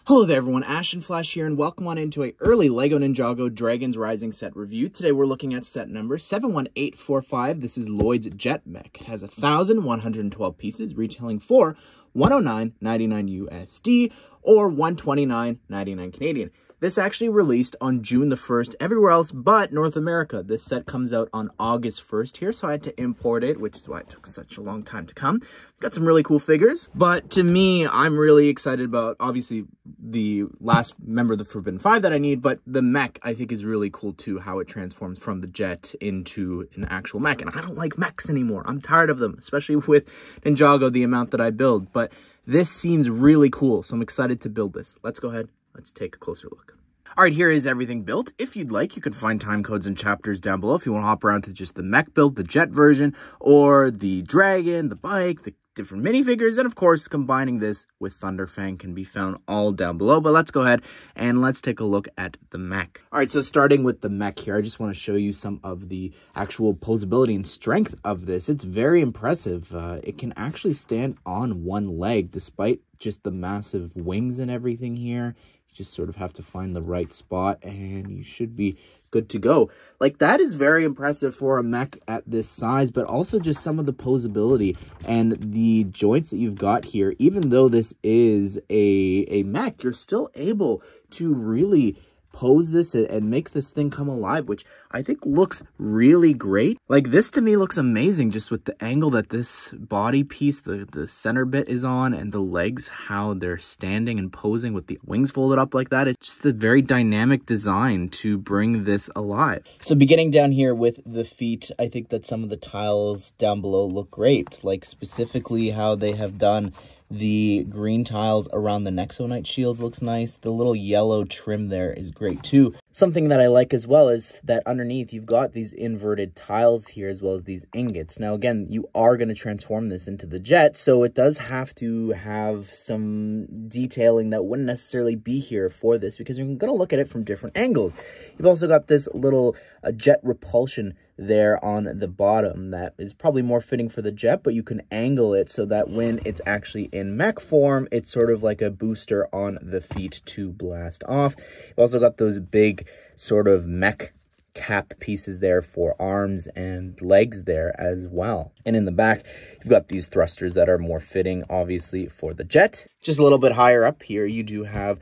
Hello there everyone, Ash and Flash here, and welcome on into a early LEGO Ninjago Dragons Rising set review. Today we're looking at set number 71845. This is Lloyd's Jet Mech. It has 1,112 pieces, retailing for $109.99 USD or $129.99 Canadian. This actually released on June the 1st everywhere else but North America. This set comes out on August 1st here, so I had to import it, which is why it took such a long time to come. Got some really cool figures, but to me, I'm really excited about, obviously, the last member of the Forbidden Five that I need, but the mech, I think, is really cool too, how it transforms from the jet into an actual mech. And I don't like mechs anymore. I'm tired of them, especially with Ninjago, the amount that I build. But this seems really cool, so I'm excited to build this. Let's go ahead. Let's take a closer look. All right, here is everything built. If you'd like, you can find time codes and chapters down below if you want to hop around to just the mech build, the jet version, or the dragon, the bike, the different minifigures, and of course, combining this with Thunderfang can be found all down below. But let's go ahead and let's take a look at the mech. All right, so starting with the mech here, I just want to show you some of the actual posability and strength of this. It's very impressive. It can actually stand on one leg despite just the massive wings and everything here. You just sort of have to find the right spot and you should be good to go. Like, that is very impressive for a mech at this size, but also just some of the posability and the joints that you've got here. Even though this is a mech, you're still able to really pose this and make this thing come alive, which I think looks really great. Like, this to me looks amazing just with the angle that this body piece, the center bit is on, and the legs, how they're standing and posing with the wings folded up like that. It's just a very dynamic design to bring this alive. So beginning down here with the feet, I think that some of the tiles down below look great, like specifically how they have done the green tiles around the Nexonite shields looks nice. The little yellow trim there is great too. Something that I like as well is that underneath you've got these inverted tiles here as well as these ingots. Now again, you are going to transform this into the jet, so it does have to have some detailing that wouldn't necessarily be here for this because you're going to look at it from different angles. You've also got this little jet repulsion there on the bottom that is probably more fitting for the jet, but you can angle it so that when it's actually in mech form, it's sort of like a booster on the feet to blast off. You've also got those big sort of mech cap pieces there for arms and legs there as well. And in the back, you've got these thrusters that are more fitting, obviously, for the jet. Just a little bit higher up here, you do have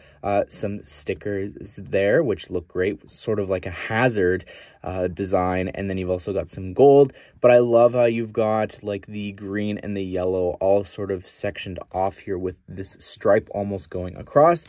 some stickers there, which look great, sort of like a hazard design. And then you've also got some gold, but I love how you've got like the green and the yellow all sort of sectioned off here with this stripe almost going across.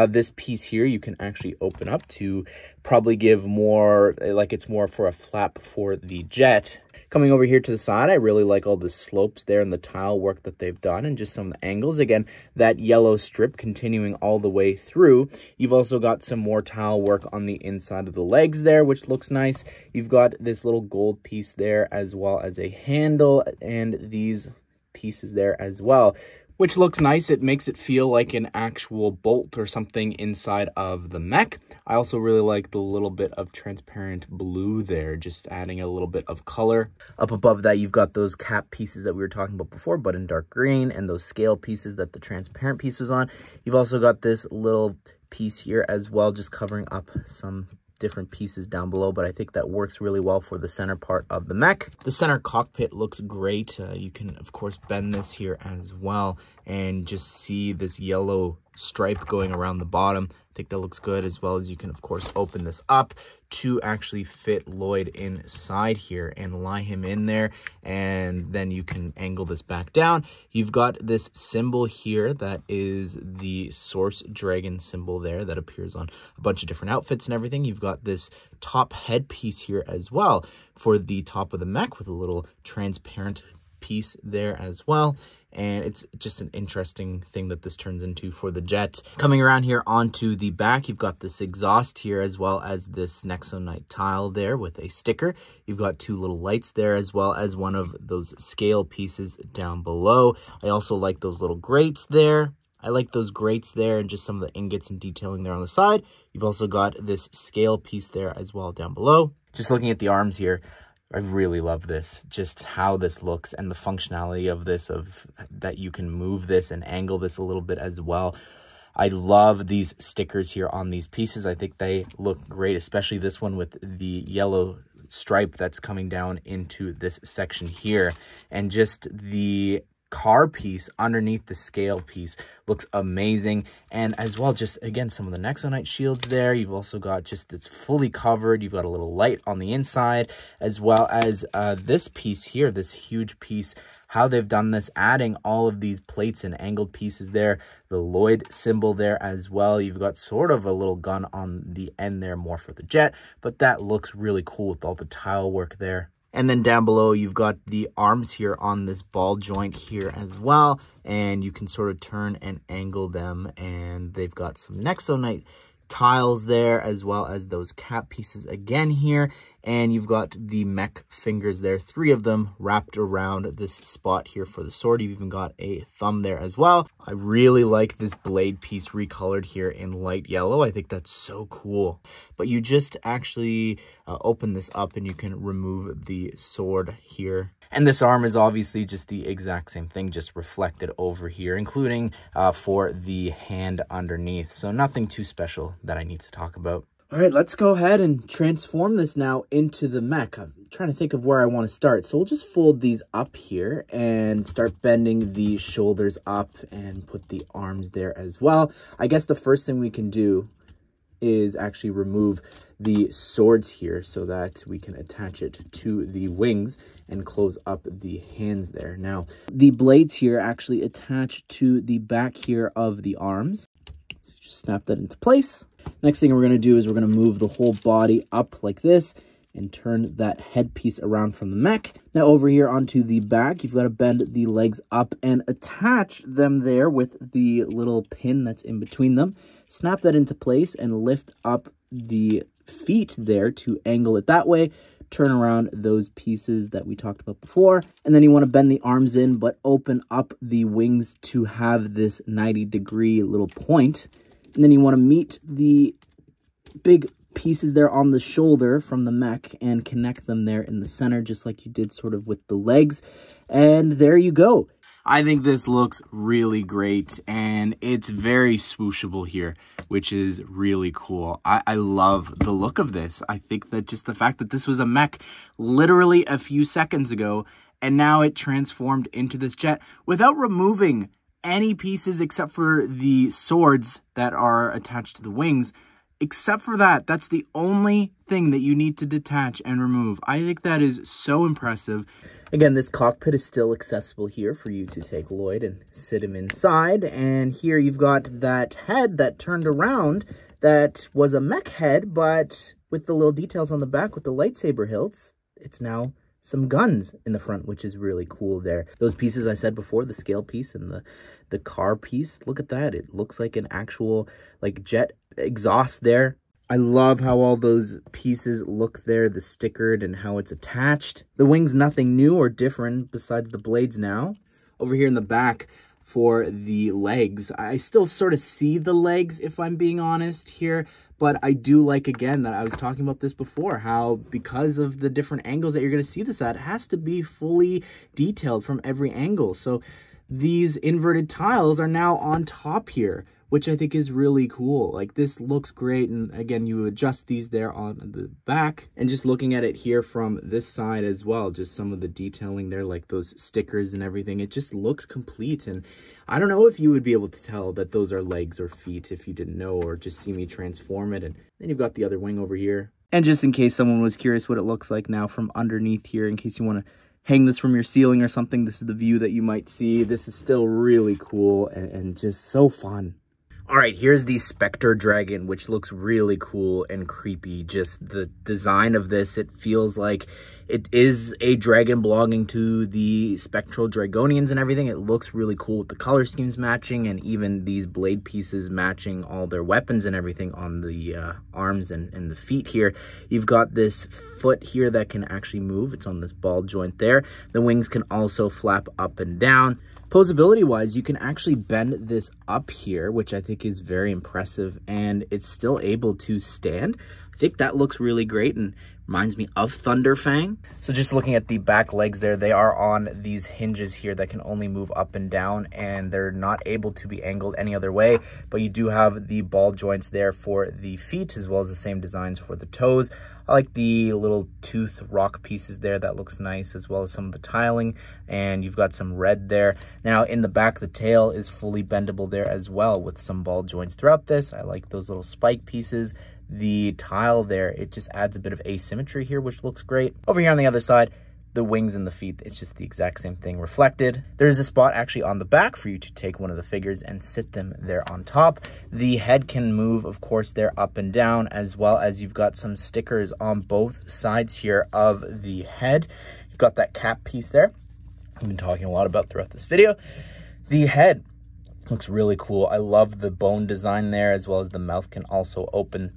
This piece here, you can actually open up to probably give more, like it's more for a flap for the jet. Coming over here to the side, I really like all the slopes there and the tile work that they've done and just some of the angles. Again, that yellow strip continuing all the way through. You've also got some more tile work on the inside of the legs there, which looks nice. You've got this little gold piece there as well as a handle and these pieces there as well, which looks nice. It makes it feel like an actual bolt or something inside of the mech. I also really like the little bit of transparent blue there, just adding a little bit of color. Up above that, you've got those cap pieces that we were talking about before, but in dark green, and those scale pieces that the transparent piece was on. You've also got this little piece here as well, just covering up some different pieces down below, but I think that works really well for the center part of the mech. The center cockpit looks great. You can of course bend this here as well and just see this yellow stripe going around the bottom. I think that looks good, as well as you can of course open this up to actually fit Lloyd inside here and lie him in there, and then you can angle this back down. You've got this symbol here that is the source dragon symbol there that appears on a bunch of different outfits and everything. You've got this top headpiece here as well for the top of the mech with a little transparent piece there as well. And it's just an interesting thing that this turns into for the jet. Coming around here onto the back, you've got this exhaust here as well as this Nexonite tile there with a sticker. You've got two little lights there as well as one of those scale pieces down below. I also like those little grates there. I like those grates there and just some of the ingots and detailing there on the side. You've also got this scale piece there as well down below. Just looking at the arms here, I really love this, just how this looks and the functionality of this, that you can move this and angle this a little bit as well. I love these stickers here on these pieces. I think they look great, especially this one with the yellow stripe that's coming down into this section here. And just the car piece underneath the scale piece looks amazing. And as well, just again, some of the Nexonite shields there. You've also got just, it's fully covered. You've got a little light on the inside, as well as this piece here, this huge piece. How they've done this, adding all of these plates and angled pieces there, the Lloyd symbol there as well. You've got sort of a little gun on the end there, more for the jet, but that looks really cool with all the tile work there. And then down below, you've got the arms here on this ball joint here as well, and you can sort of turn and angle them, and they've got some Nexonite tiles there, as well as those cap pieces again here. And you've got the mech fingers there, 3 of them wrapped around this spot here for the sword. You've even got a thumb there as well. I really like this blade piece recolored here in light yellow. I think that's so cool. But you just actually open this up and you can remove the sword here. And this arm is obviously just the exact same thing, just reflected over here, including for the hand underneath. So nothing too special that I need to talk about. All right, let's go ahead and transform this now into the mech. I'm trying to think of where I want to start. So we'll just fold these up here and start bending the shoulders up and put the arms there as well. I guess the first thing we can do is actually remove the swords here so that we can attach it to the wings and close up the hands there. Now, the blades here actually attach to the back here of the arms. So just snap that into place. Next thing we're going to do is we're going to move the whole body up like this and turn that headpiece around from the mech. Now over here onto the back, you've got to bend the legs up and attach them there with the little pin that's in between them. Snap that into place and lift up the feet there to angle it that way. Turn around those pieces that we talked about before. And then you want to bend the arms in, but open up the wings to have this 90-degree little point. And then you want to meet the big pieces there on the shoulder from the mech and connect them there in the center, just like you did sort of with the legs. And there you go. I think this looks really great, and it's very swooshable here, which is really cool. I love the look of this. I think that just the fact that this was a mech literally a few seconds ago, and now it transformed into this jet without removing any pieces except for the swords that are attached to the wings. Except for that, that's the only thing that you need to detach and remove. I think that is so impressive. Again, this cockpit is still accessible here for you to take Lloyd and sit him inside. And here you've got that head that turned around that was a mech head, but with the little details on the back with the lightsaber hilts, it's now some guns in the front, which is really cool there. Those pieces I said before, the scale piece and the car piece, look at that. It looks like an actual like jet exhaust there. I love how all those pieces look there, the stickered and how it's attached. The wing's nothing new or different besides the blades now. Over here in the back for the legs, I still sort of see the legs if I'm being honest here, but I do like, again, that I was talking about this before, how because of the different angles that you're going to see this at, it has to be fully detailed from every angle. So these inverted tiles are now on top here, which I think is really cool. Like, this looks great. And again, you adjust these there on the back. And just looking at it here from this side as well, just some of the detailing there, like those stickers and everything, it just looks complete. And I don't know if you would be able to tell that those are legs or feet if you didn't know, or just see me transform it. And then you've got the other wing over here. And just in case someone was curious what it looks like now from underneath here, in case you want to hang this from your ceiling or something, this is the view that you might see. This is still really cool and just so fun. All right, here's the Specter Dragon, which looks really cool and creepy. Just the design of this, it feels like it is a dragon belonging to the spectral dragonians and everything. It looks really cool with the color schemes matching and even these blade pieces matching all their weapons and everything on the arms and the feet here. You've got this foot here that can actually move. It's on this ball joint there. The wings can also flap up and down. Posability-wise, you can actually bend this up here, which I think is very impressive, and it's still able to stand. I I think that looks really great and reminds me of Thunderfang. So just looking at the back legs there, they are on these hinges here that can only move up and down, and they're not able to be angled any other way. But you do have the ball joints there for the feet, as well as the same designs for the toes. I like the little tooth rock pieces there. That looks nice, as well as some of the tiling. And you've got some red there. Now in the back, the tail is fully bendable there as well, with some ball joints throughout this. I like those little spike pieces. The tile there, it just adds a bit of asymmetry here, which looks great. Over here on the other side, the wings and the feet, it's just the exact same thing reflected. There's a spot actually on the back for you to take one of the figures and sit them there on top. The head can move, of course, there up and down, as well as you've got some stickers on both sides here of the head. You've got that cap piece there I've been talking a lot about throughout this video. The head looks really cool. I love the bone design there, as well as the mouth can also open.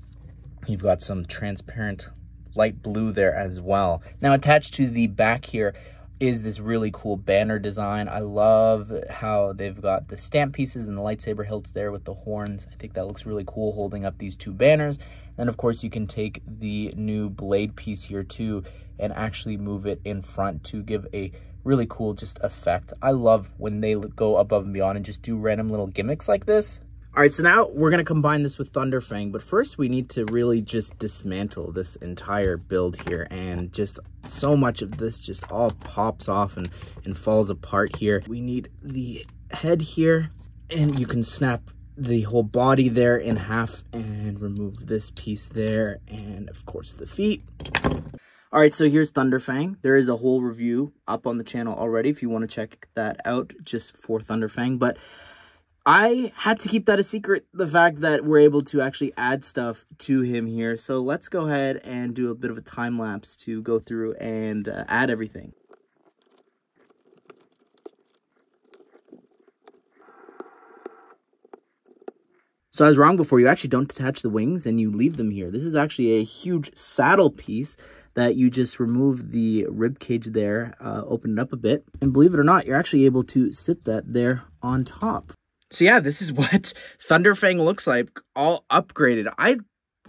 You've got some transparent light blue there as well. Now attached to the back here is this really cool banner design. I love how they've got the stamp pieces and the lightsaber hilts there with the horns. I think that looks really cool holding up these two banners. And of course you can take the new blade piece here too and actually move it in front to give a really cool just effect. I love when they go above and beyond and just do random little gimmicks like this. All right, so now we're going to combine this with Thunderfang, but first we need to really just dismantle this entire build here, and just so much of this just all pops off and falls apart here. We need the head here, and you can snap the whole body there in half and remove this piece there, and of course the feet. All right, so here's Thunderfang. There is a whole review up on the channel already if you want to check that out just for Thunderfang, but I had to keep that a secret, the fact that we're able to actually add stuff to him here. So let's go ahead and do a bit of a time lapse to go through and add everything. So I was wrong before. You actually don't detach the wings and you leave them here. This is actually a huge saddle piece that you just remove the rib cage there, open it up a bit, and believe it or not, you're actually able to sit that there on top. So yeah, this is what Thunderfang looks like, all upgraded. I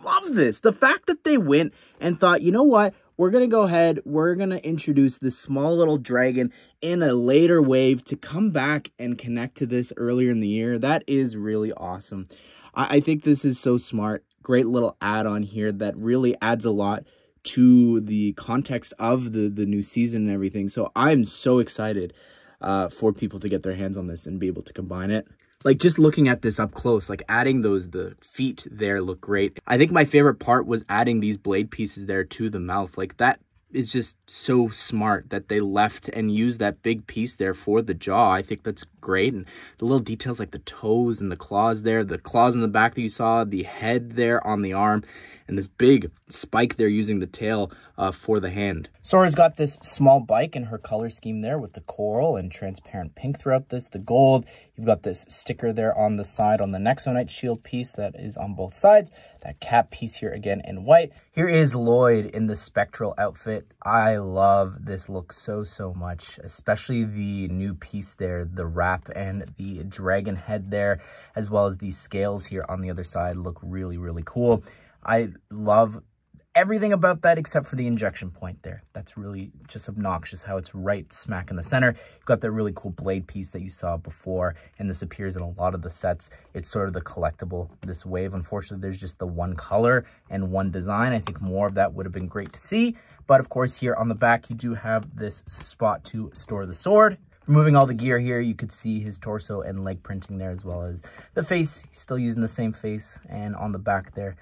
love this. The fact that they went and thought, you know what, we're going to go ahead, we're going to introduce this small little dragon in a later wave to come back and connect to this earlier in the year. That is really awesome. I think this is so smart. Great little add-on here that really adds a lot to the context of the new season and everything. So I'm so excited for people to get their hands on this and be able to combine it. Like, just looking at this up close, like adding the feet there look great. I think my favorite part was adding these blade pieces there to the mouth. Like, that is just so smart that they left and used that big piece there for the jaw. I think that's great. And the little details like the toes and the claws there, the claws in the back that you saw, the head there on the arm, and this big spike there using the tail for the hand. Sora's got this small bike in her color scheme there with the coral and transparent pink throughout this, the gold. You've got this sticker there on the side on the Nexonite shield piece that is on both sides. That cap piece here again in white. Here is Lloyd in the spectral outfit. I love this look so much, especially the new piece there, the wrap and the dragon head there, as well as the scales here on the other side look really cool. I love everything about that except for the injection point there. That's really just obnoxious how it's right smack in the center. You've got that really cool blade piece that you saw before, and this appears in a lot of the sets. It's sort of the collectible, this wave. Unfortunately, there's just the one color and one design. I think more of that would have been great to see. But of course, here on the back, you do have this spot to store the sword. Removing all the gear here, you could see his torso and leg printing there, as well as the face. He's still using the same face, and on the back there,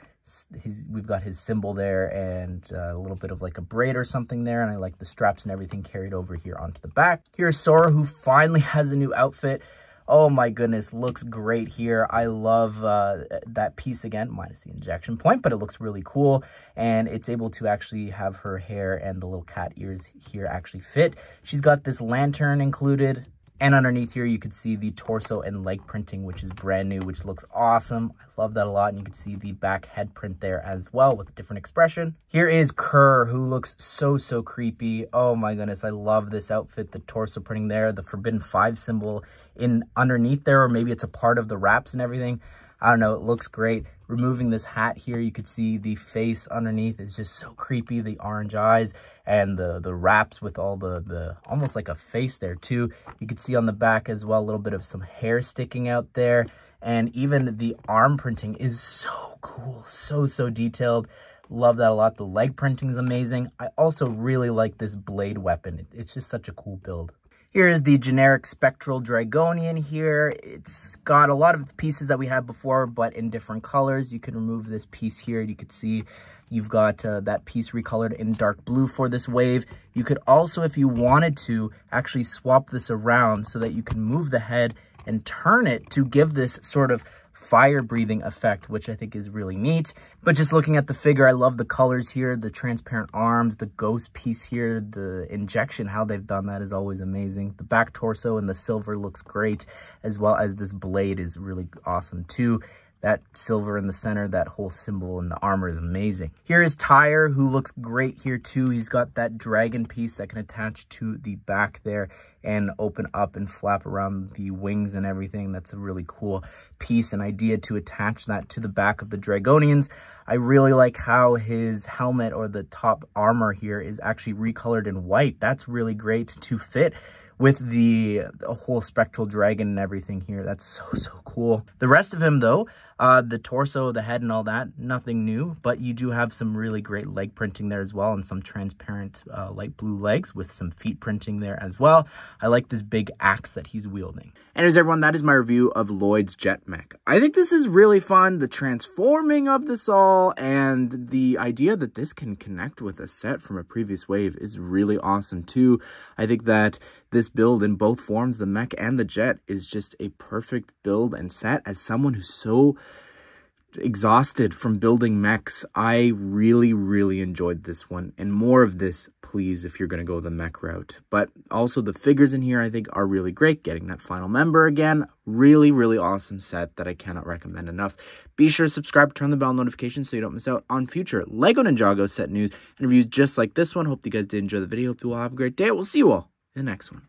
we've got his symbol there and a little bit of like a braid or something there, and I like the straps and everything carried over here onto the back. Here's Sora, who finally has a new outfit. Oh my goodness, looks great here. I love that piece again, minus the injection point, but it looks really cool, and it's able to actually have her hair and the little cat ears here actually fit. She's got this lantern included. And underneath here, you could see the torso and leg printing, which is brand new, which looks awesome. I love that a lot. And you can see the back head print there as well with a different expression. Here is Kerr, who looks so creepy. Oh my goodness, I love this outfit. The torso printing there, the Forbidden 5 symbol in underneath there, or maybe it's a part of the wraps and everything. I don't know, it looks great. Removing this hat here, you could see the face underneath is just so creepy, the orange eyes and the wraps with all the almost like a face there too. You could see on the back as well a little bit of some hair sticking out there, and even the arm printing is so cool, so detailed. Love that a lot. The leg printing is amazing. I also really like this blade weapon. It's just such a cool build. Here is the generic Spectral Dragonian here. It's got a lot of pieces that we had before, but in different colors. You can remove this piece here. You could see you've got that piece recolored in dark blue for this wave. You could also, if you wanted to, actually swap this around so that you can move the head and turn it to give this sort of fire breathing effect, which I think is really neat. But just looking at the figure, I love the colors here, the transparent arms, the ghost piece here, the injection, how they've done that is always amazing. The back torso and the silver looks great, as well as this blade is really awesome too. That silver in the center, that whole symbol in the armor is amazing. Here is Tyre, who looks great here too. He's got that dragon piece that can attach to the back there and open up and flap around the wings and everything. That's a really cool piece and idea to attach that to the back of the Dragonians. I really like how his helmet or the top armor here is actually recolored in white. That's really great to fit with the whole spectral dragon and everything here. That's so cool. The rest of him though, the torso, the head and all that, nothing new, but you do have some really great leg printing there as well, and some transparent light blue legs with some feet printing there as well. I like this big axe that he's wielding. Anyways, everyone, that is my review of Lloyd's Jet Mech. I think this is really fun, the transforming of this all, and the idea that this can connect with a set from a previous wave is really awesome too. I think that this build in both forms, the mech and the jet, is just a perfect build and set. As someone who's so exhausted from building mechs, I really enjoyed this one, and more of this please if you're going to go the mech route. But also the figures in here I think are really great. Getting that final member again, really awesome set that I cannot recommend enough. Be sure to subscribe, turn the bell notifications so you don't miss out on future LEGO Ninjago set news and reviews just like this one. Hope you guys did enjoy the video. Hope you all have a great day. We'll see you all in the next one.